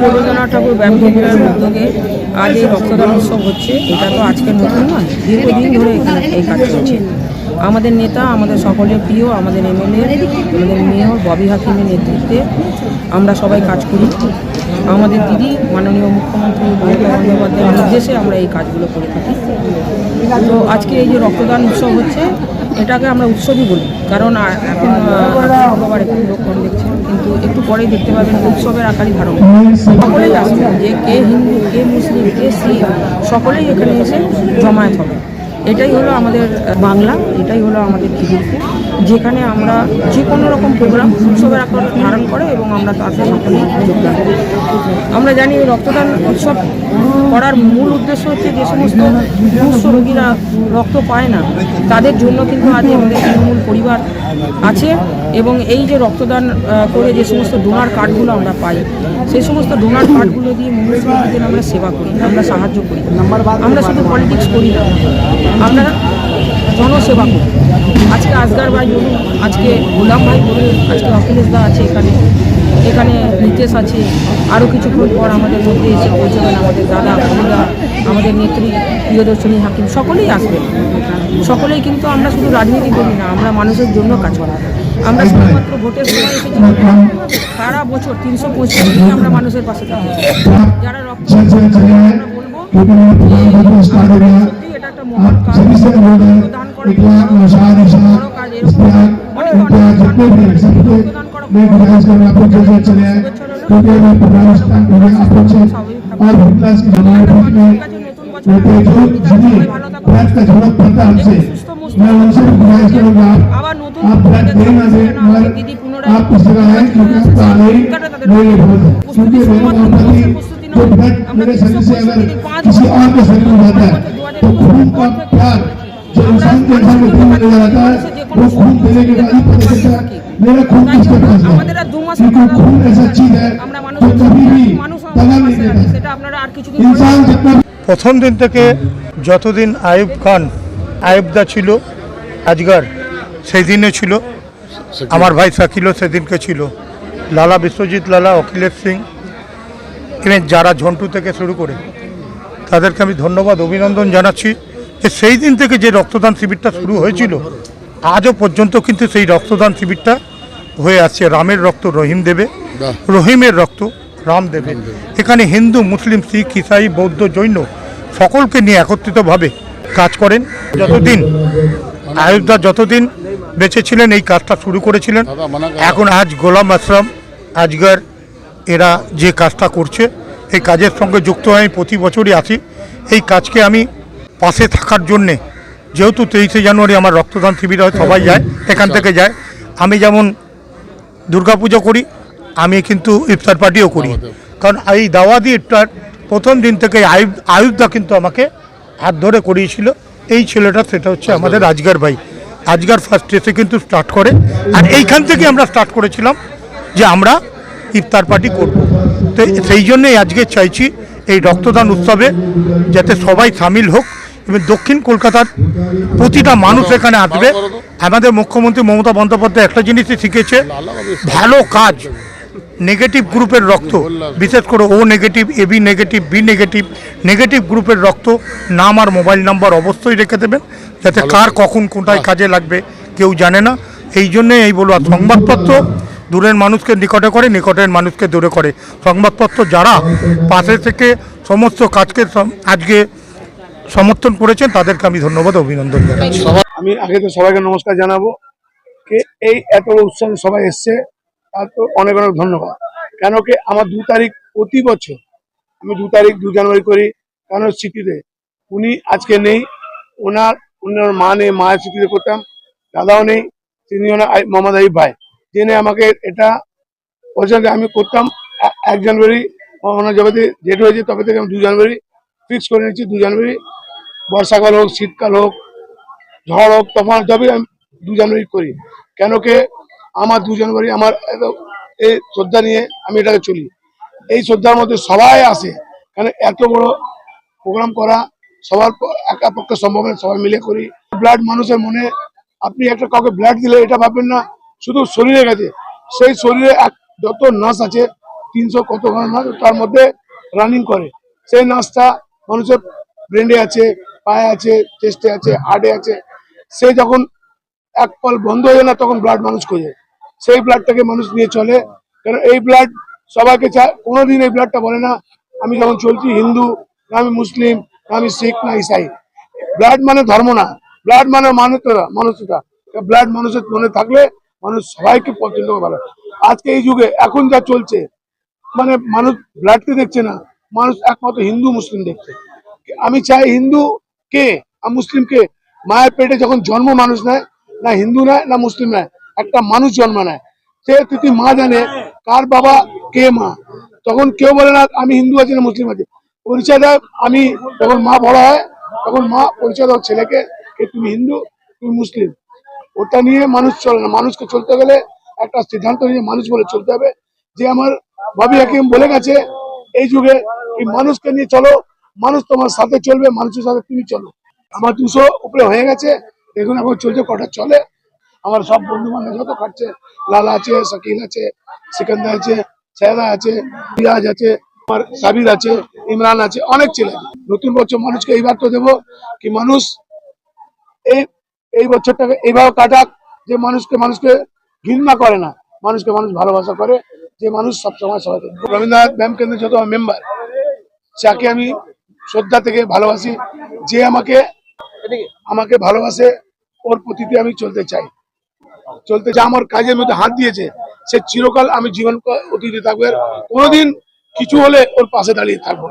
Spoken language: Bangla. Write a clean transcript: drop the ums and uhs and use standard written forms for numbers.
রবীন্দ্রনাথ ঠাকুর ব্যায়াম কেন্দ্রের উদ্যোগে আজ এই রক্তদান উৎসব হচ্ছে। এটা তো আজকের নতুন নয়, দীর্ঘদিন ধরে এখানে এই কাজ চলছে। আমাদের নেতা, আমাদের সকলের প্রিয়, আমাদের এমএলএ, আমাদের মেয়র ববি হাকিমের নেতৃত্বে আমরা সবাই কাজ করি। আমাদের দিদি মাননীয় মুখ্যমন্ত্রী মমতা বন্দ্যোপাধ্যায়ের নির্দেশে আমরা এই কাজগুলো করে থাকি। তো আজকে এই যে রক্তদান উৎসব হচ্ছে, এটাকে আমরা উৎসবই বলি, কারণ এখন আবার একটু লোক কম দেখছেন, কিন্তু একটু পরেই দেখতে পাবেন উৎসবের আকারই ধারণ করে। সকলেই আসবে, যে কে হিন্দু, কে মুসলিম, কে শিখ, সকলেই এখানে এসে জমায়েত হবে। এটাই হলো আমাদের বাংলা, এটাই হলো আমাদের খিদিরপুর, যেখানে আমরা যে কোনো রকম প্রোগ্রাম উৎসবের আকার ধারণ করে এবং আমরা তাতে সকলেই যোগদান করি। আমরা জানি রক্তদান উৎসব করার মূল উদ্দেশ্য হচ্ছে যে সমস্ত দুঃস্থ রোগীরা রক্ত পায় না, তাদের জন্য কিন্তু আজ আমাদের তৃণমূল পরিবার আছে। এবং এই যে রক্তদান করে যে সমস্ত ডোনার কার্ডগুলো আমরা পাই, সেই সমস্ত ডোনার কার্ডগুলো দিয়ে মুসলিমদের আমরা সেবা করি, আমরা সাহায্য করি। আমরা শুধু পলিটিক্স করি না, আমরা জনসেবা করি। আজকে আসগার ভাই বলুন, আজকে গোলাম ভাই বলুন, আজকে অখিলেশ দা আছে এখানে নিতেশ আছে, আরও কিছুক্ষণ পর আমাদের মধ্যে এসে পৌঁছাবেন আমাদের দাদা বন্ধুরা, আমাদের নেত্রী প্রিয়দর্শনী হাকিম, সকলেই আসবেন। সকলেই কিন্তু আমরা শুধু রাজনীতি করি না, আমরা মানুষের জন্য কাজ করি। আমরা শুধুমাত্র ভোটের সময় এসেছি, সারা বছর 365 দিন আমরা মানুষের পাশে থাকি। যারা রক্ত আমরা বলবো সত্যি এটা একটা মহান কাজ, দান করে বড় কাজ। এরকম অনেক রক্তদান করা আবার নতুন দিদি পুনরায় আমাদের আর 2 মাস আমরা মানুষ সেটা আপনারা আর কিছুদিন প্রথম দিন থেকে যতদিন আয়ুবদা ছিল আজগার, সেই দিনে ছিল আমার ভাই শাকিলও সেদিনকে ছিল, লালা বিশ্বজিৎ লালা, অখিলেশ সিং, ইভেন যারা ঝন্টু থেকে শুরু করে তাদেরকে আমি ধন্যবাদ অভিনন্দন জানাচ্ছি যে সেই দিন থেকে যে রক্তদান শিবিরটা শুরু হয়েছিল আজও পর্যন্ত কিন্তু সেই রক্তদান শিবিরটা হয়ে আসছে। রামের রক্ত রহিম দেবে, রহিমের রক্ত রাম দেবে। এখানে হিন্দু, মুসলিম, শিখ, ইসাই, বৌদ্ধ, জৈন সকলকে নিয়ে একত্রিতভাবে কাজ করেন। আয়ুবদা যতদিন বেঁচে ছিলেন এই কাজটা শুরু করেছিলেন। এখন আজ গোলাম আশরাম, আজগার এরা যে কাজটা করছে, এই কাজের সঙ্গে যুক্ত হয়ে আমি প্রতি বছরই আসি। এই কাজকে আমি পাশে থাকার জন্যে, যেহেতু 23শে জানুয়ারি আমার রক্তদান শিবির হয়, সবাই যায়, এখান থেকে যায়। আমি যেমন দুর্গাপুজো করি, আমি কিন্তু ইফতার পার্টিও করি, কারণ এই দাওয়াতি ইফতার প্রথম দিন থেকে আয়ুবদা কিন্তু আমাকে হাত ধরে করিয়েছিল। এই ছেলেটা, সেটা হচ্ছে আমাদের আজগার ভাই। আজগার ফার্স্ট এসে কিন্তু স্টার্ট করে, আর এইখান থেকে আমরা স্টার্ট করেছিলাম যে আমরা ইফতার পার্টি করব। তো সেই জন্যই আজকে চাইছি এই রক্তদান উৎসবে যাতে সবাই সামিল হোক এবং দক্ষিণ কলকাতার প্রতিটা মানুষ এখানে আসবে। আমাদের মুখ্যমন্ত্রী মমতা বন্দ্যোপাধ্যায় একটা জিনিসই শিখেছে, ভালো কাজ, নেগেটিভ গ্রুপের রক্ত, বিশেষ করে O negative, AB negative, B negative, negative গ্রুপের রক্ত, নাম আর মোবাইল নাম্বার অবশ্যই রেখে দেবেন, যাতে কার কখন কোনটায় কাজে লাগবে কেউ জানে না। এই জন্যে এই বলবো, সংবাদপত্র দূরের মানুষকে নিকটে করে, নিকটের মানুষকে দূরে করে। সংবাদপত্র যারা পাশে থেকে সমস্ত কাজকে আজকে সমর্থন করেছেন তাদেরকে আমি ধন্যবাদ অভিনন্দন জানাচ্ছি। আমি আগে তো সবাইকে নমস্কার জানাবো, যে এই এত উৎসব সবাই এসছে, তার তো অনেক অনেক ধন্যবাদ। কেন কি আমার 2 তারিখ প্রতি বছর, আমি 2 তারিখ 2 জানুয়ারি করি, কারণ স্মৃতিতে উনি আজকে নেই, ওনার মা নেই, মায়ের স্মৃতিতে করতাম। দাদাও নেই, তিনি হলেন মোহাম্মদ আইব ভাই, যিনি আমাকে এটা পর্যন্ত আমি করতাম 1 জানুয়ারি। ওনার যবে ডেট হয়েছে তবে থেকে আমি 2 জানুয়ারি ফিক্স করে নিচ্ছি। 2 জানুয়ারি বর্ষাকাল হোক, শীতকাল হোক, ঝড় হোক, তখন তবে আমি 2 জানুয়ারি করি। কেন কি আমার 2 জানুয়ারি আমার এই শ্রদ্ধা নিয়ে আমি এটাকে চলি। এই শ্রদ্ধার মধ্যে সবাই আসে, কারণ এত বড় প্রোগ্রাম করা সবার একা পক্ষে সম্ভব নয়, সবাই মিলে করি। ব্লাড মানুষের মনে, আপনি একটা কাউকে ব্লাড দিলে এটা ভাববেন না শুধু শরীরে গেছে, সেই শরীরে যত নার্স আছে 300 কত ঘন্টা তার মধ্যে রানিং করে। সেই নাচটা মানুষের ব্রেনে আছে, পায়ে আছে, চেস্টে আছে, হার্টে আছে। সে যখন এক পল বন্ধ হয়ে যায় না, তখন ব্লাড মানুষ খোঁজে, সেই ব্লাডটাকে মানুষ নিয়ে চলে। কারণ এই ব্লাড সবাইকে চায়, কোনোদিন এই ব্লাডটা বলে না আমি যখন চলছি হিন্দু, না আমি মুসলিম, না আমি শিখ, না ইসাই। ব্লাড মানে ধর্ম না, ব্লাড মানে মানবতা, মানুষতা। ব্লাড মানুষের মনে থাকলে মানুষ সবাইকে পছন্দ করে ভালো। আজকে এই যুগে এখন যা চলছে, মানে মানুষ ব্লাডকে দেখছে না, মানুষ একমাত্র হিন্দু মুসলিম দেখছে। আমি চাই হিন্দু কে আর মুসলিম কে, মায়ের পেটে যখন জন্ম মানুষ নেয়, না হিন্দু নেয় না মুসলিম নেয়, একটা মানুষ জন্ম নেয়। সে যদি মা জানে কার বাবা কে মা, তখন কেউ বলে না আমি হিন্দু আছি না মুসলিম আছি, পরিচয় দেয়। আমি যখন মা বড় হয়, তখন মা পরিচয় দেওয়া ছেলেকে কে তুমি হিন্দু, তুমি মুসলিম। ওটা নিয়ে মানুষ চলে না। মানুষকে চলতে গেলে একটা সিদ্ধান্ত নিয়ে মানুষ বলে চলতে হবে, যে আমার ভাবি হাকিম বলে গেছে এই যুগে কি মানুষকে নিয়ে চলো, মানুষ তোমার সাথে চলবে, মানুষের সাথে তুমি চলো। আমার 200 উপরে হয়ে গেছে, দেখুন এখন চলছে, কটা চলে। আমার সব বন্ধু বান্ধব যত খাচ্ছে, লালা আছে, শাকিল আছে, সিকান্দার আছে, সায়দা আছে, রিয়াজ আছে, আমার সাবির আছে, ইমরান আছে, অনেক ছেলে আছে। নতুন বছর মানুষকে এইবার তো দেবো কি মানুষ এই এই বছরটাকে এইভাবে কাটাক যে মানুষকে ঘৃণা করে না, মানুষকে মানুষ ভালোবাসা করে, যে মানুষ সবসময় সবাইকে। রবীন্দ্রনাথ ব্যায়াম কেন্দ্রের যত মেম্বার, যাকে আমি শ্রদ্ধা থেকে ভালোবাসি, যে আমাকে ভালোবাসে, ওর প্রতিতে আমি চলতে চাই। আমার কাজের মধ্যে হাত দিয়েছে, সে চিরকাল আমি জীবন অতীতে থাকবে, কোনোদিন কিছু হলে ওর পাশে দাঁড়িয়ে থাকবো।